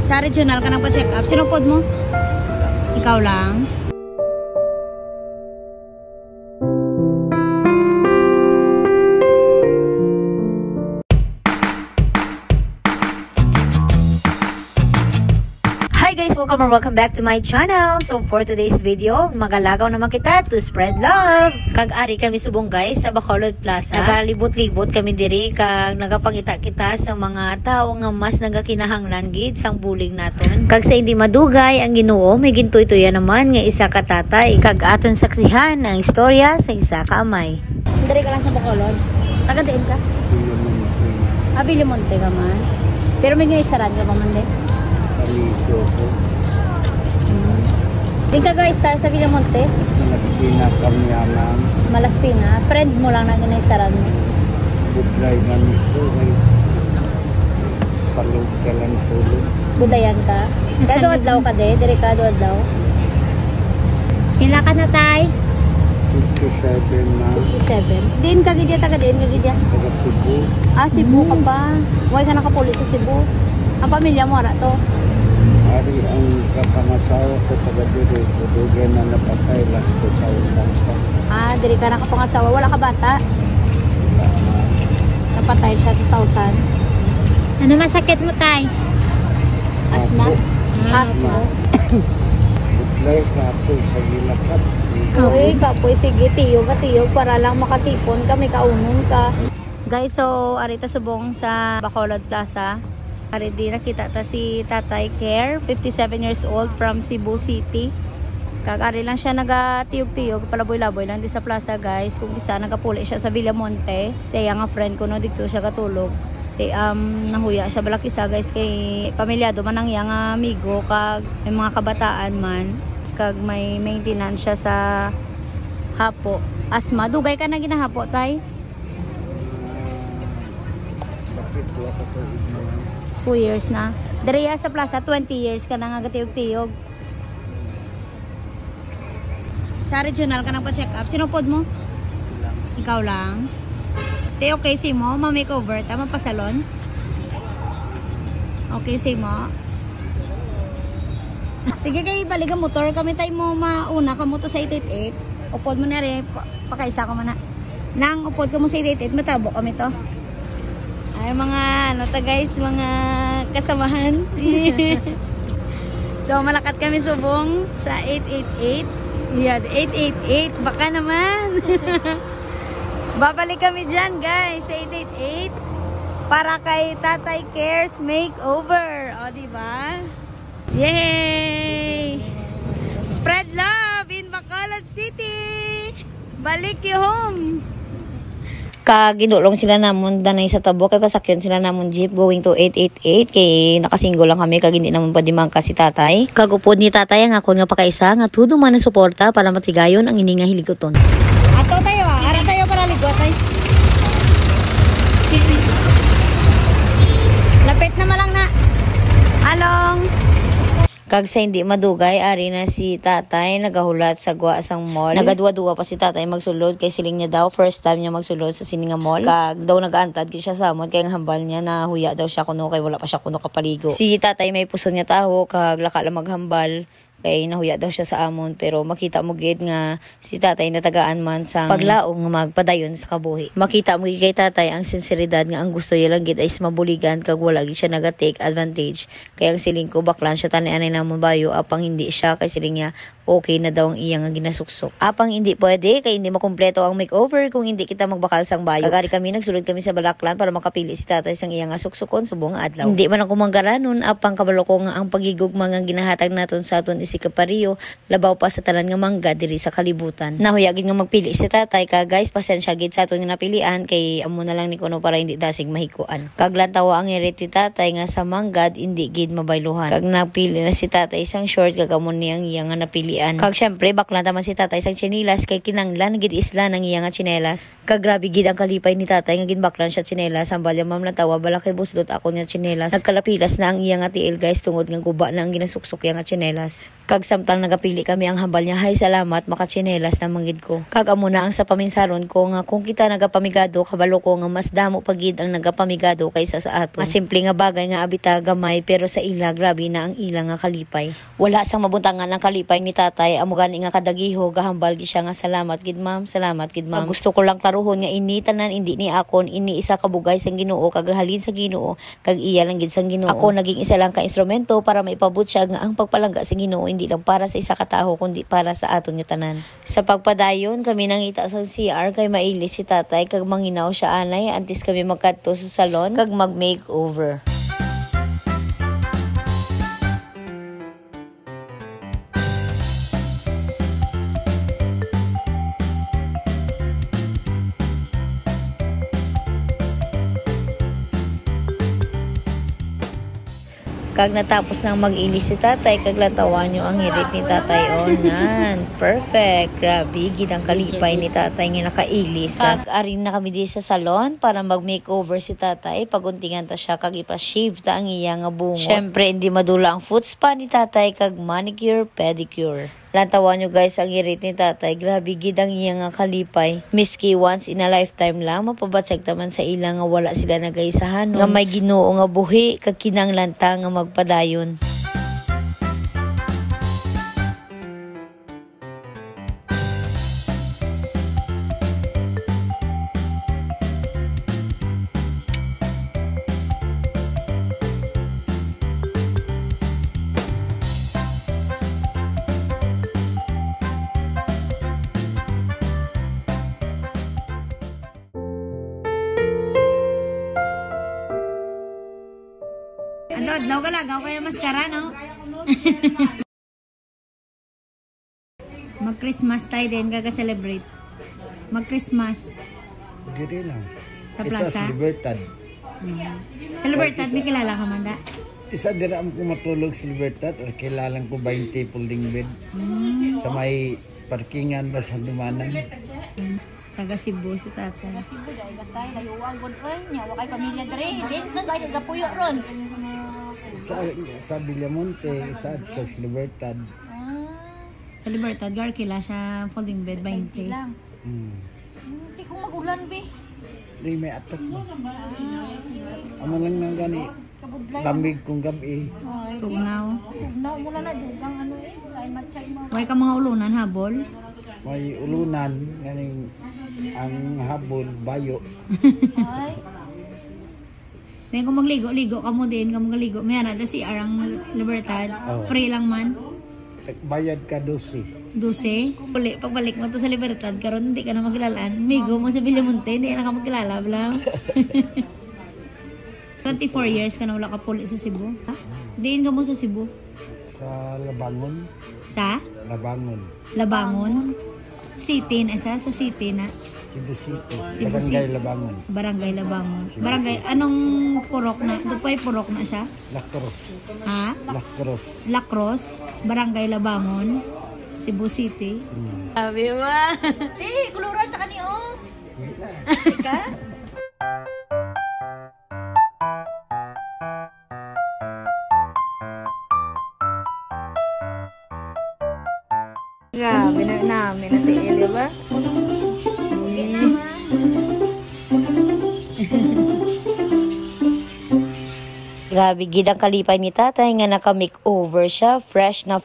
Sa regional ka nang pa-check up. Sino pod mo? Ikaw lang? Welcome back to my channel. So for today's video, magalagaw naman kita to spread love. Kag-ari kami subong guys sa Bacolod Plaza. Nagalibot-libot kami diri kag nagapangita kita sa mga tao nga mas nagakinahanglan gid sang bulig naton. Kag sa hindi madugay ang Ginoo, may gintuy-tuya naman nga isa ka tatay. Kag aton saksihan ang istorya sa isa ka amay. Diri ka lang sa Bacolod. Taga-diin ka? Villamonte ka man. Pero may ginaisaran ka pa man din. Di ka guys star sa Villamonte? Malaspina kami alam. Malaspina? Friend mo lang na ginaistaran mo? Budlay man ito. Palog ka lang tulog. Budayan ka? Kado-adlaw ka de? Dire kado-adlaw? Hila ka na tay? 57 na. 57? Diin ka gidya? Taga-diin ka gidya? Taga Cebu. Ah, Cebu ka pa? Huwag ka nakapuli sa Cebu? Ang pamilya mo, ano to? Ari ang kapangasawa ko taga-diri. So, doon na napatay last 2000. Ah, diri ka nakapangasawa. Wala ka bata? Napatay siya 2000. Ano masakit mo, tay? Asma? Asma. Budlay ka po sa gilakat. Uy, kapoy, sige, tiyog ka tiyog para lang makatipon ka, may kaunon ka. Guys, so, arita subong sa Bacolod Plaza. Di nakita ta si Tatay Care, 57 years old from Cebu City. Kagari lang siya nagatiyog-tiyog, palaboy-laboy lang di sa plaza guys. Kung isa nagapuli siya sa Villamonte, siya nga friend ko no, dito siya katulog. Nahuya siya balak isa guys kay pamilyado man ang yang amigo kag may mga kabataan man. Kag may maintenance siya sa hapo. Asma, dugay ka na ginahapo tay? Bakit wala ka po 2 years na. Dariya sa plaza, 20 years ka na nga gatiyog-tiyog. Sa regional ka nang pa-check up. Sino pod mo? Ikaw lang? Okay si mo? Ma-makeover? Tama pa salon? Okay si mo? Sige kayo, balik ang motor. Kami tayo mo mauna ka mo to sa 888. Upod mo na rin. Pakaisa ko mo na. Nang upod ka mo sa 888, matabo kami to. Ay mga ano ta guys, mga kasamahan. So malakat kami subong sa 888. Yan, 888 baka naman. Babalik kami diyan guys sa 888 para kay Tatay Cares Makeover. O di ba? Yay! Spread love in Bacolod City. Balik you home. Kagidulong sila namon danay sa tabo kay pasakyan sila namon jeep going to 888 kay nakasinggo lang kami kag hindi namon pwede mangka si tatay. Kagupod ni tatay ang akon nga pakaisa nga tudo man ang suporta para matigayon ang ini nga hiliguton. Ato tayo ara tayo para ligot ay. Lapit na malang na. Along. Kag sa hindi madugay, ari na si tatay nagahulat sa gwa sang mall. Nagadwa-dwa pa si tatay magsulod kay siling niya daw first time niya magsulod sa sininga mall. Kag daw nagaantad kay siya sa amon kay ang hambal niya na huya daw siya kuno kay wala pa siya kuno kapaligo. Si tatay may puso niya taho kag laka lang maghambal. Kay nahuya daw siya sa amon pero makita mo gid nga si tatay natagaan man sang paglaong nga magpadayon sa kabuhi. Makita mo gid kay tatay ang sinseridad nga ang gusto niya lang gid ay mabuligan kag wala gid siya naga-take advantage. Kaya ang siling ko baklan siya tani-anay namon bayo apang hindi siya kay siling niya okay na daw ang iyang ginasuksok. Apang hindi pwede kay hindi makumpleto ang makeover kung hindi kita magbakal sang bayo. Kagari kami nagsulod kami sa balaklan para makapili si tatay sang iyang suksokon subong adlaw. Hindi man ako manggaranon apang kabalo ko nga ang pagigugma nga ginahatag naton sa aton si Kapariyo labaw pa sa tanan nga mangga diri sa kalibutan. Nahuyagin nga magpili si tatay ka guys pasensya gid sa aton nga napilian kay amo na lang ni kuno para hindi dasig mahikuan. Kag lantawa ang irit ni tatay nga sa manggad hindi gid mabayluhan. Kag napili na si tatay isang short kag amo niyang iyang nga napili. Kag syempre bakla taman si tatay sang tsinelas kay kinanglan gid isla nang iya nga tsinelas. Kag grabe gid ang kalipay ni tatay nga ginbaklan siya tsinelas ang balya mam tawa bala kay buslot ako nga tsinelas. Nagkalapilas na ang iya nga tiil guys tungod nga guba na ang ginasuksok iya nga tsinelas. Kag samtang nagapili kami ang hambal niya, hay salamat makatsinelas na manggid ko. Kag amo na ang sa paminsaron ko nga kung kita nagapamigado kabalo ko nga mas damo pagid ang nagapamigado kaysa sa ato. Mas simple nga bagay nga abita gamay pero sa ila grabe na ang ila nga kalipay. Wala sang mabuntangan ang kalipay ni tatay, amo gani nga kadagiho gahambal gi siya nga salamat gid ma'am, salamat gid ma'am. Gusto ko lang klaruhon nga ini tanan indi ni akon, ini isa ka bugay sang Ginoo kag halin sa Ginoo kag iya lang gid sang Ginoo. Ako naging isa lang ka instrumento para maipabot siya nga ang pagpalangga sa Ginoo hindi lang para sa isa ka tawo kundi para sa aton nga tanan. Sa pagpadayon kami nangita sa CR kay mailis si tatay kag manginaw siya anay antes kami magkadto sa salon kag mag-makeover. Kag natapos nang mag-ilis si tatay, kag lantawan nyo ang hirit ni tatay onan. Perfect. Grabe, gid ang kalipay ni tatay nga nakailis. Kag arin na kami di sa salon para mag-makeover si tatay. Paguntingan ta siya, kag ipa-shave ta ang iya nga bungot. Syempre, hindi madula ang foot spa ni tatay, kag manicure, pedicure. Lantawan nyo guys ang irit ni tatay. Grabe gid ang iya nga kalipay. Miski once in a lifetime lang, mapabatsag taman sa ilang nga wala sila nagaisahan. Nga may Ginoo nga buhi, kag kinanglanta nga magpadayon. Adlaw ka lang, ako kayo maskara, no? Mag-Christmas tayo din, kaga-celebrate. Mag-Christmas. Diri lang. Sa plaza? Isa sa Libertad. Sa Libertad, may kilala ka man da? Isa dira am ko matulog sa Libertad or kilalang ko 20 folding bed. Sa may parkingan ba sa Dumanan. Taga Cebu si tatay. Taga Cebu, dahil basta layuan ko ron. Yawa kay pamilya dre. Din ka, dahil gapuyo ron. Sa Villamonte, sa Libertad. Sa Libertad, Garkila siya folding bed 20. lang. Hindi ko magulan, be. Hindi may atok mo. Amo lang nang gani. Lamig kong gabi. Tugnaw. Tugnaw, mula na dugang ano eh. Lain matchay mo. Huwag ka mga ulunan, habol. May ulunan, ganing ang habol, bayo. Ay. Then kung magligo-ligo ka mo din, kung magligo, may hanad si Arang Libertad. Oh. Free lang man. Bayad ka 12. 12. Pagbalik mo to sa Libertad, karon hindi ka na magkilalaan. Migo mo sa Villamonte, hindi ka na magkilala. 24 years ka na wala ka puli sa Cebu. Ha? Diin ka mo sa Cebu? Sa Labangon. Sa? Labangon. Labangon? City na isa? Sa city na? Cebu City. Cebu Barangay City. Labangon. Barangay Labangon. Cebu Barangay, anong purok na? Dupay purok na siya? Lacrosse. Ha? Lacrosse. Lacrosse, Barangay Labangon, Cebu City. Sabi mo. Eh, kuluran ta kani oh. Ika? Grabe na namin na tiil, ba? Grabe, gid ang kalipay ni tatay nga naka-makeover siya. Fresh na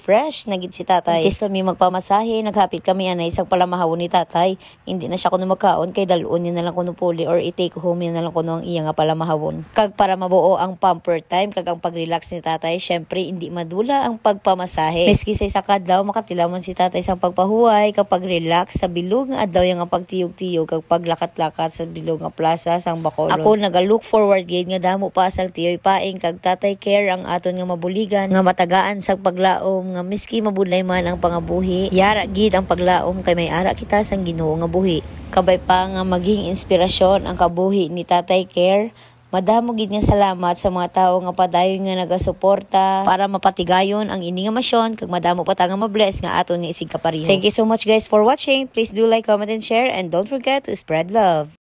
gid si tatay. Kis kami magpamasahe, naghapit kami anay isang palamahawon ni tatay. Hindi na siya kuno magkaon kay dalon niya na lang kuno puli or i-take home niya na lang kuno ang iya nga palamahawon. Kag para mabuo ang pamper time, kag ang pag-relax ni tatay, syempre hindi madula ang pagpamasahe. Miski sa isa kadlaw makatilaman si tatay sang pagpahuway, kapag relax sa bilog nga adlaw yang pagtiyog-tiyog kag paglakat-lakat sa bilog nga plaza sang Bacolod. Ako naga-look forward gid nga damo pa sang tiyoy paing kag tatay care ang aton nga mabuligan nga matagaan sa paglaom nga miski mabulay man ang pangabuhi yara gid ang paglaom kay may ara kita sang Ginoo nga buhi. Kabay pa nga maging inspirasyon ang kabuhi ni tatay care. Madamo gid nga salamat sa mga tawo nga padayon nga nagasuporta para mapatigayon ang ini nga masyon kag madamo pa ta nga mabless nga aton nga isig kapareho. Thank you so much guys for watching. Please do like, comment and share and don't forget to spread love.